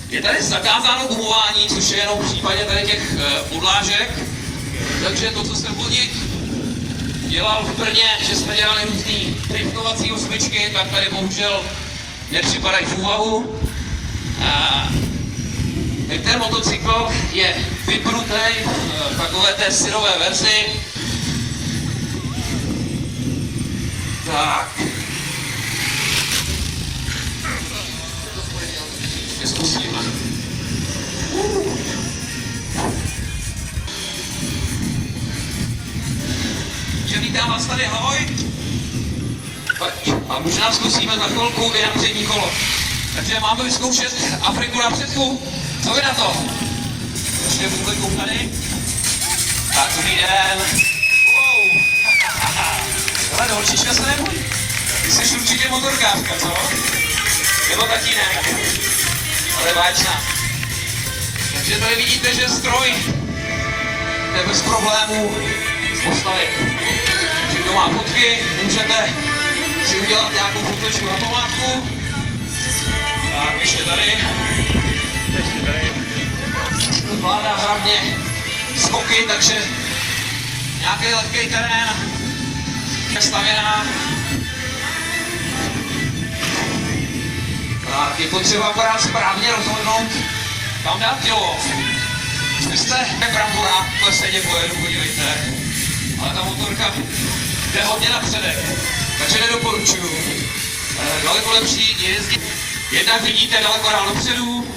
Je tady zakázáno gumování, což je jenom v případě tady těch podlážek. Takže to, co jsem loni dělal v Brně, že jsme dělali různý driftovací osmičky, tak tady bohužel nepřipadají v úvahu. Ten motocykl je vypnutý v takové té syrové verzi. Tak. Zkusíme. Že vítám vás tady, ahoj. A možná zkusíme za chvilku i na přední kolo. Takže máme vyzkoušet Afriku na předku. Co vy na to? Ještě publikum tady. Tak, dobrý den. Wow. Ale do očička se neboj. Ty jsi určitě motorkářka, co? Nebo tatínek? Ale vážná. Takže tady vidíte, že stroj je bez problémů postavit. Takže kdo má fotky, můžete si udělat nějakou fotočku na památku. Tak, ještě tady. Zvládá hlavně skoky, takže nějaký lehký terén je stavěná. Tak, je potřeba akorát správně rozhodnout, kam dát tělo. Vy jste brambora, to stejně pojedu, podívejte. Ale ta motorka jde hodně napředek, takže nedoporučuju. Daleko lepší je jezdit. Jednak vidíte daleko dál dopředu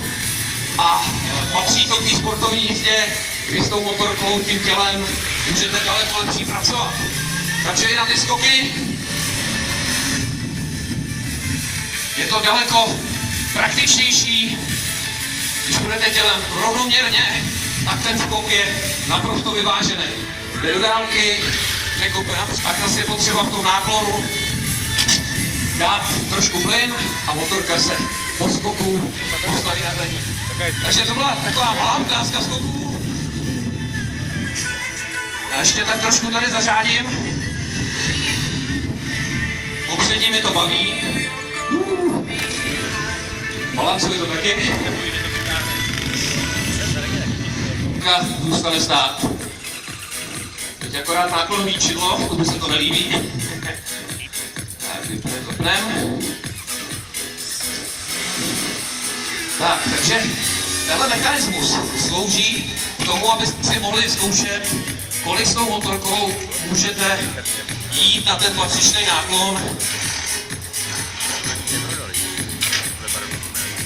a patří to k té sportovní jízdě, kdy s tou motorkou, tím tělem můžete daleko lepší pracovat. Takže i na ty skoky je to daleko praktičnější. Když budete tělem rovnoměrně, tak ten skok je naprosto vyvážený. Jde do dálky, nekope tak zase je potřeba v tom náklonu dát trošku plyn a motorka se po skoku postaví na zemi. Takže to byla taková malá ukázka skoků. A ještě tak trošku tady zařádím. Popřední mi to baví. Balancuji to taky. Zůstane stát. Teď akorát náklonový čidlo, to by se to nelíbí. Tak, vypneme. Tak, takže tenhle mechanismus slouží k tomu, abyste si mohli zkoušet, kolik s tou motorkou můžete jít na ten patřičný náklon.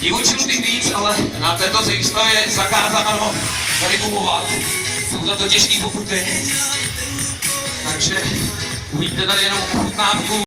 Divočil bych víc, ale na této výstavě je zakázáno tady gumovat. Jsou za to těžké pokuty. Takže uvidíte tady jenom ochutnávku.